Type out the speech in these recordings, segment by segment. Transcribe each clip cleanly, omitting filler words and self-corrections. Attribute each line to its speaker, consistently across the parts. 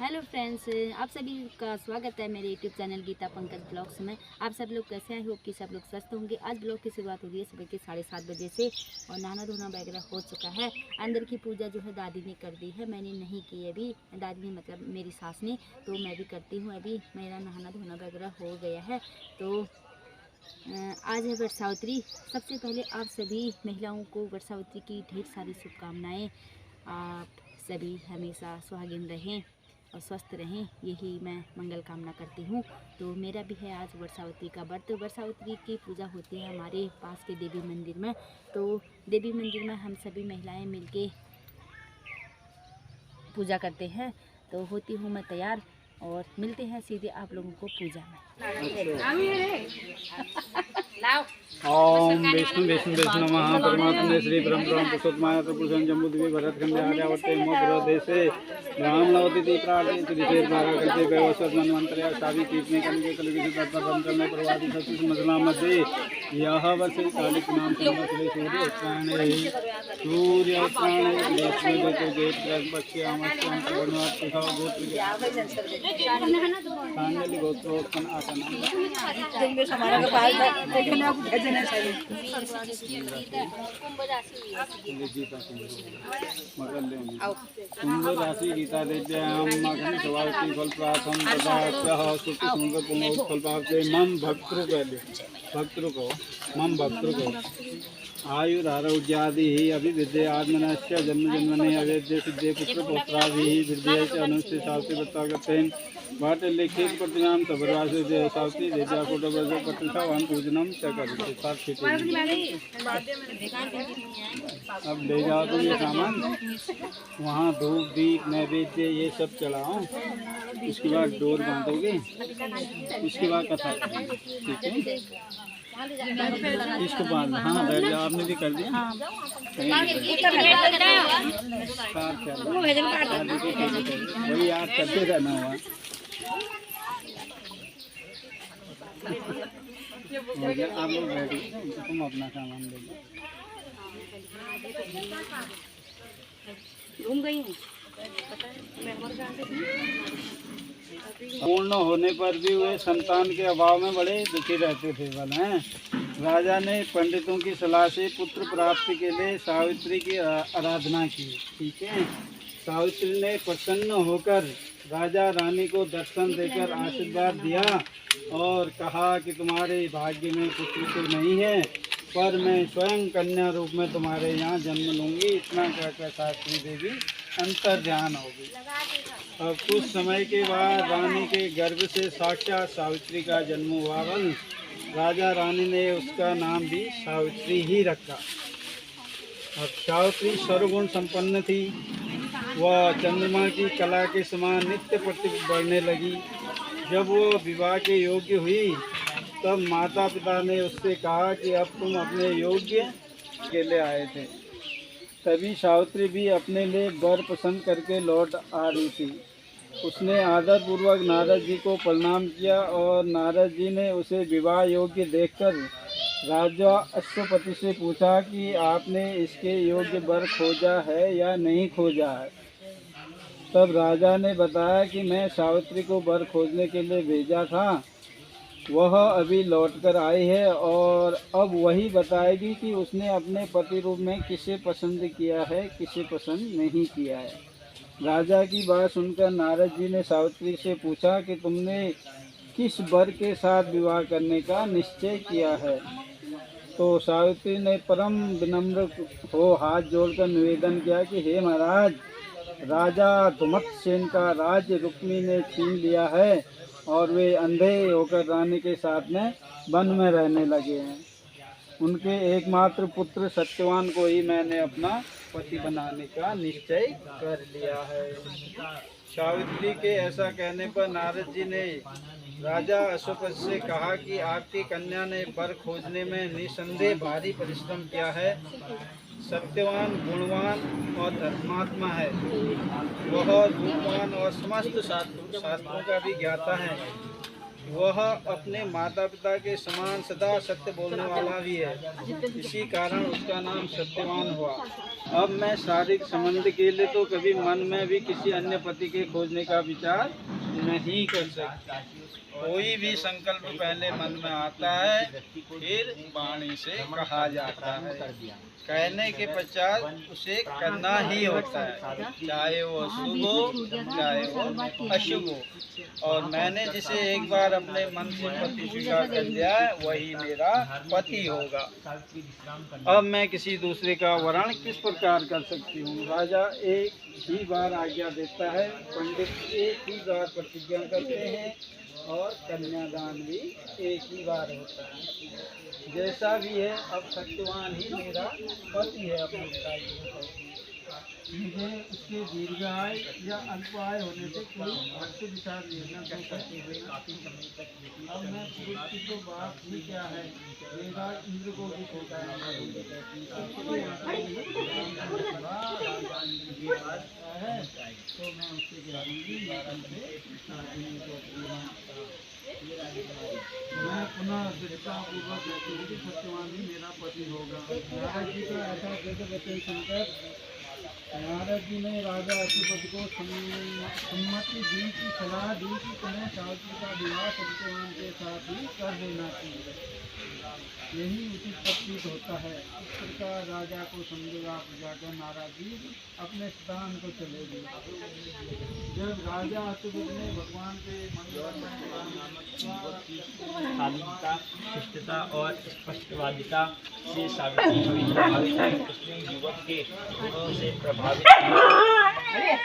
Speaker 1: Hello friends, आप सभी का स्वागत है मेरे YouTube channel Geeta Pankaj vlogs में। आप सब लोग कैसे हैं? होप कि सब लोग स्वस्थ होंगे। आज ब्लॉग की शुरुआत हो रही है सुबह के 7:30 बजे से और नहाना धोना वगैरह हो चुका है। अंदर की पूजा जो है दादी ने कर दी है, मैंने नहीं की अभी। दादी ने मतलब मेरी सास ने, तो मैं भी करती हूँ। अभी मेरा नहाना धोना वगैरह हो गया है। तो आज है वटसावित्री। सबसे पहले आप सभी महिलाओं को वटसावित्री की ढेर सारी शुभकामनाएँ। आप सभी हमेशा सुहागिन रहें और स्वस्थ रहें, यही मैं मंगल कामना करती हूँ। तो मेरा भी है आज वटसावित्री का व्रत। वटसावित्री की पूजा होती है हमारे पास के देवी मंदिर में। तो देवी मंदिर में हम सभी महिलाएं मिलके पूजा करते हैं। तो होती हूँ मैं तैयार और मिलते हैं सीधे आप लोगों को पूजा में।
Speaker 2: ओम विष्णु विष्णु विष्णु नमः परमात्मने श्री ब्रह्म पुरुषोत्तमाय पुरुषं जम्बुद्वीप भरतखंडे आर्यावर्ते मोक्षदेशे ब्राह्मणवती प्रार्थना त्रिशेर द्वारा करते व्यवस्थित मनवंतरया सावी तीर्थने कलिके कलिके तत्परम में प्रवादी सत्य समझना मध्ये यह वर्ष कालिक नाम संवत्सरे सूर्य उत्तरायणे दक्षिणे को गेट पश्चिमास्तं वर्णवात् तथा गोत्र गोत्रोत्पन्न आसन कुंभ राशि गीता देव्याम मगन सवाती फल प्राथम पदार्थः सुख सुंदर पुनः फल प्राप्त मम भक्तृ को मम भक्तृ को आयुर आरोग्यादि अभिवृद्धि आत्मनस्य जन्म जन्मने अवेद्य सिद्धे पुत्र पौत्रादि वृद्धि च अनुष्ठित सावती बता करते हैं वाट लिखित प्रतिनाम तबरवासे से सावती देजा फोटो बजो पत्रिका वन पूजनम च करते साथ अब ले जाओ तुम ये सामान वहाँ धूप दीप नैवेद्य ये सब चढ़ाओ। उसके बाद डोर बांधोगे, उसके बाद कथा ठीक है। इसको बांध हाँ बैठ जाओ। आपने भी कर दिया वही याद करते रहना हुआ। आप लोग बैठो, तुम अपना सामान ले लो।
Speaker 1: घूम गई हूँ।
Speaker 2: पूर्ण होने पर भी वे संतान के अभाव में बड़े दुखी रहते थे। बल हैं राजा ने पंडितों की सलाह से पुत्र प्राप्ति के लिए सावित्री की आराधना की। ठीक है, सावित्री ने प्रसन्न होकर राजा रानी को दर्शन देकर आशीर्वाद दिया और कहा कि तुम्हारे भाग्य में पुत्र तो नहीं है, पर मैं स्वयं कन्या रूप में तुम्हारे यहाँ जन्म लूंगी। इतना कहकर सावित्री देवी अंतर ध्यान होगी। अब कुछ समय के बाद रानी के गर्भ से साक्षात सावित्री का जन्म हुआ। राजा रानी ने उसका नाम भी सावित्री ही रखा। अब सावित्री सर्वगुण संपन्न थी। वह चंद्रमा की कला के समान नित्य प्रति बढ़ने लगी। जब वो विवाह के योग्य हुई तब माता पिता ने उससे कहा कि अब तुम अपने योग्य के लिए आए थे। तभी सावित्री भी अपने लिए वर पसंद करके लौट आ रही थी। उसने आदर पूर्वक नारद जी को प्रणाम किया और नारद जी ने उसे विवाह योग्य देखकर राजा अश्वपति से पूछा कि आपने इसके योग्य वर खोजा है या नहीं खोजा है। तब राजा ने बताया कि मैं सावित्री को वर खोजने के लिए भेजा था, वह अभी लौटकर आई है और अब वही बताएगी कि उसने अपने पति रूप में किसे पसंद किया है, किसे पसंद नहीं किया है। राजा की बात सुनकर नारद जी ने सावित्री से पूछा कि तुमने किस वर के साथ विवाह करने का निश्चय किया है। तो सावित्री ने परम विनम्र हो हाथ जोड़कर निवेदन किया कि हे महाराज, राजा धुमत्सेन का राज्य रुक्मी ने छीन लिया है और वे अंधे होकर रानी के साथ में वन में रहने लगे हैं। उनके एकमात्र पुत्र सत्यवान को ही मैंने अपना पति बनाने का निश्चय कर लिया है। सावित्री के ऐसा कहने पर नारद जी ने राजा अश्वपति से कहा कि आपकी कन्या ने वर खोजने में निसंदेह भारी परिश्रम किया है। सत्यवान, गुणवान और धर्मात्मा है। वह रूपवान और समस्त शास्त्रों का भी ज्ञाता है। वह अपने माता पिता के समान सदा सत्य बोलने वाला भी है। इसी कारण उसका नाम सत्यवान हुआ। अब मैं शारीरिक संबंध के लिए तो कभी मन में भी किसी अन्य पति के खोजने का विचार नहीं कर सकता। कोई भी संकल्प पहले मन में आता है, फिर वाणी से कहा जाता है। कहने के पश्चात उसे करना ही होता है, चाहे वो शुभ हो चाहे वो अशुभ हो। और मैंने जिसे एक बार अपने मन से पति स्वीकार कर लिया है, वही मेरा पति होगा। अब मैं किसी दूसरे का वर्ण किस प्रकार कर सकती हूँ? राजा एक ही बार आज्ञा देता है, पंडित एक ही बार प्रतिज्ञा करते हैं और कन्यादान भी एक ही बार होता है। जैसा भी है, अब सत्यवान ही मेरा पति है अपने पिता की। मुझे उसके दीर्घाय या अल्पाय होने से कोई भक्ति विचार लेना तो करते हुए काफी समय तक। अब मैं पुरुष की तो बात ही क्या है, वेदा इंद्र को भी होता है। तो मैं उससे कहूँगी, मैं पुनः दृढ़तापूर्वक कहती हूँ कि सत्यवान ही मेरा पति होगा। नारद जी का ऐसा कहते सुनकर नारद जी ने राजा अशुपति को सम्मति दी की सलाह दी कि तुम्हें सावित्री का विवाह सत्यवान के साथ ही कर देना चाहिए, यही उचित प्रतीत होता है। इस प्रकार राजा को समझेगा बुझाकर नारद जी अपने स्थान को चले गए। जब राजा अशुपति ने भगवान के मंदिर में
Speaker 3: शालीनता, शिष्टता और स्पष्टवादिता से सावित्री हुई प्रभावित है। उसने युवक के गुणों से प्रभावित हुआ,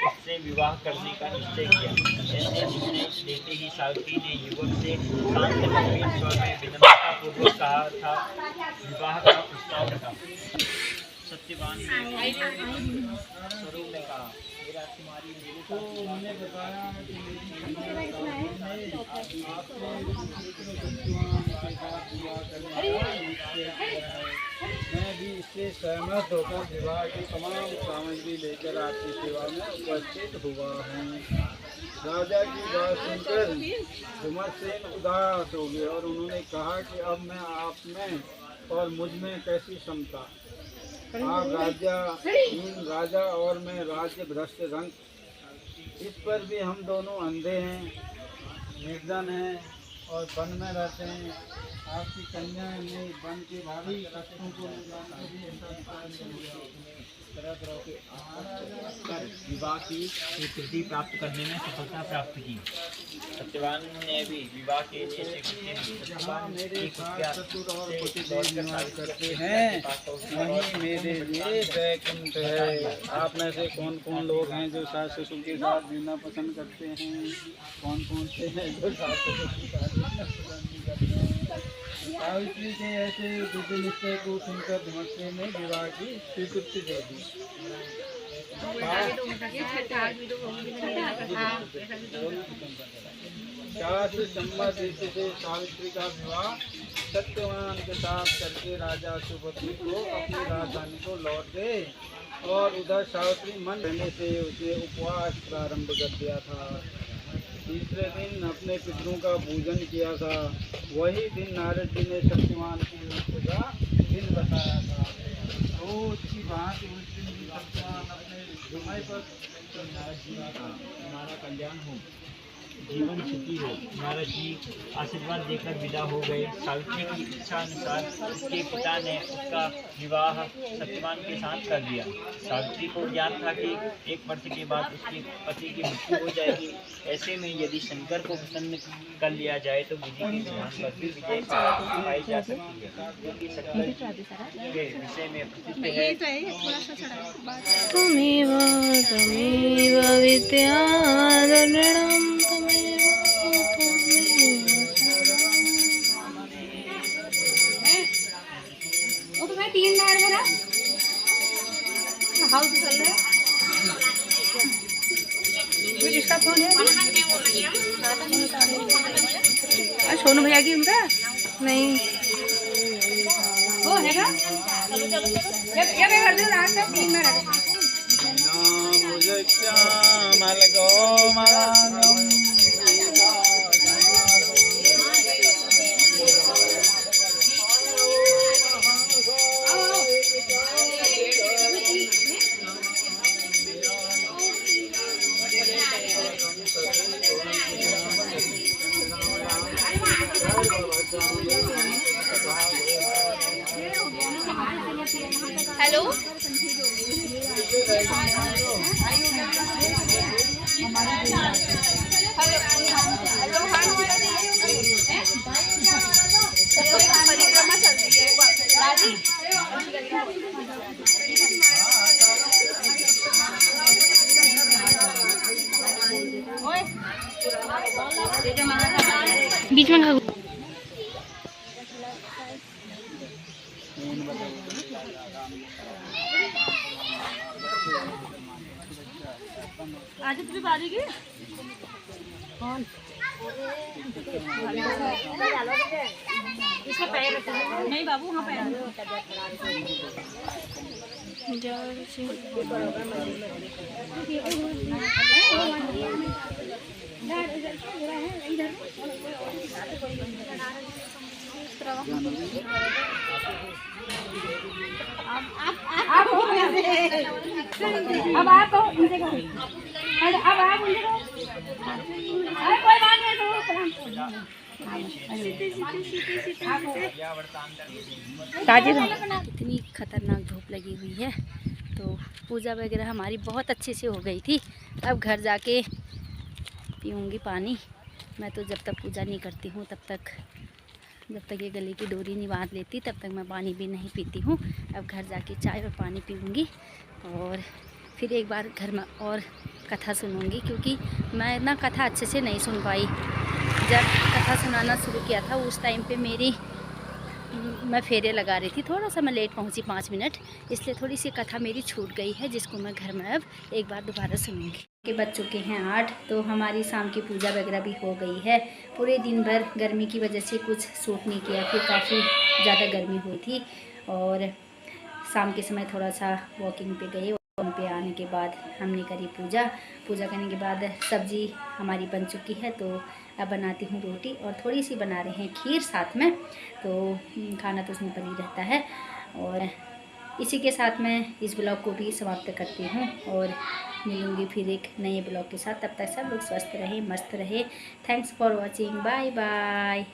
Speaker 3: उससे विवाह करने का निश्चय किया। ऐसे निर्णय लेते ही सावित्री ने युवक से शांत गंभीर स्वर में विनम्रतापूर्वक कहा था, विवाह का प्रस्ताव रखा। सत्यवान ने स्वरूप में कहा, मेरा तुम्हारी
Speaker 2: तो उन्होंने बताया कि मेरी कन्या ने आपने पुत्र सत्यवान के साथ विवाह करने का निश्चय किया है। मैं भी इससे सहमत होकर विवाह की तमाम सामग्री लेकर आपकी सेवा में उपस्थित हुआ हूँ। राजा की बात सुनकर विमर्शेन उदास हो गए और उन्होंने कहा कि अब मैं आप में और मुझ में कैसी समता। आप राजा और मैं राज्य भ्रष्ट रंग, इस पर भी हम दोनों अंधे हैं, निर्धन हैं और वन में रहते हैं। आपकी कन्या ने वन के भारी कष्टों को
Speaker 3: विवाह की स्वीकृति प्राप्त करने में सफलता प्राप्त की। सत्यवान ने भी विवाह के लिए
Speaker 2: मेरे साथ ससुर और पति निवास करते हैं, वही मेरे लिए वैकुंठ है। आप में से कौन कौन लोग हैं जो सास ससुर के साथ जीना पसंद करते हैं? कौन कौन से हैं जो सास ससुर के साथ जीना पसंद नहीं करते हैं? सावित्री के ऐसे दिव्य निश्चय को सुनकर धमस्य ने विवाह की स्वीकृति दे दी। शास्त्र सम्मत रीति से सावित्री का विवाह सत्यवान के साथ करके राजा अशुपति को अपनी राजधानी को लौट गए और उधर सावित्री मन रहने से उसे उपवास प्रारंभ कर दिया था। तीसरे दिन अपने पितरों का पूजन किया था। वही दिन नारद जी ने सत्यवान की मृत्यु का दिन बताया था। रोज की भांति उस दिन भी सत्यवान अपने समय पर
Speaker 3: नारद जी का हमारा कल्याण हो, जीवन सुखी हो। नारद जी आशीर्वाद देकर विदा हो गए। सावित्री की इच्छा अनुसार उसके पिता ने उसका विवाह सत्यवान के साथ कर दिया। सावित्री को ज्ञान था कि 1 वर्ष के बाद उसके पति की मृत्यु हो जाएगी। ऐसे में यदि शंकर को प्रसन्न कर लिया जाए तो विधि के विधान पर भी विजय पाई जा सकती है, क्योंकि शंकर के विषय में प्रसिद्ध है।
Speaker 4: त्वमेव विद्याधरणं
Speaker 1: वो तो मैं 3 बार भरा हाउस चल रहा है। किसका फोन है?
Speaker 4: सोनू भैया की उनका नहीं
Speaker 1: वो है ना? ये मैं कर दूं रात तक 3 बार है।
Speaker 2: मुझे श्यामल गोमानम
Speaker 4: परिक्रमा चल रही है दादी। बीच में खा आज तुझे बारी की कौन इसका पैर नहीं बाबू हाँ पैर अब आप उनसे कहो अब आप उनसे कहो अरे कोई बात नहीं तो
Speaker 1: इतनी खतरनाक धूप लगी हुई है। तो पूजा वगैरह हमारी बहुत अच्छे से हो गई थी। अब घर जाके पीऊँगी पानी। मैं तो जब तक पूजा नहीं करती हूँ जब तक ये गले की डोरी नहीं बांध लेती तब तक मैं पानी भी नहीं पीती हूँ। अब घर जाके चाय और पानी पीऊँगी और फिर एक बार घर में और कथा सुनूँगी, क्योंकि मैं ना कथा अच्छे से नहीं सुन पाई। जब कथा सुनाना शुरू किया था उस टाइम पे मैं फेरे लगा रही थी, थोड़ा सा मैं लेट पहुंची 5 मिनट, इसलिए थोड़ी सी कथा मेरी छूट गई है, जिसको मैं घर में अब एक बार दोबारा सुनूंगी। के बच्चों के हैं 8, तो हमारी शाम की पूजा वगैरह भी हो गई है। पूरे दिन भर गर्मी की वजह से कुछ सूट नहीं किया, फिर काफ़ी ज़्यादा गर्मी हुई थी और शाम के समय थोड़ा सा वॉकिंग पे गए। वॉकिंग पे आने के बाद हमने करी पूजा करने के बाद सब्ज़ी हमारी बन चुकी है। तो अब बनाती हूँ रोटी और थोड़ी सी बना रहे हैं खीर साथ में, तो खाना तो उसमें बनी रहता है। और इसी के साथ मैं इस ब्लॉग को भी समाप्त करती हूँ और मिलूँगी फिर एक नए ब्लॉग के साथ। तब तक सब लोग स्वस्थ रहे, मस्त रहे। Thanks for watching, bye bye.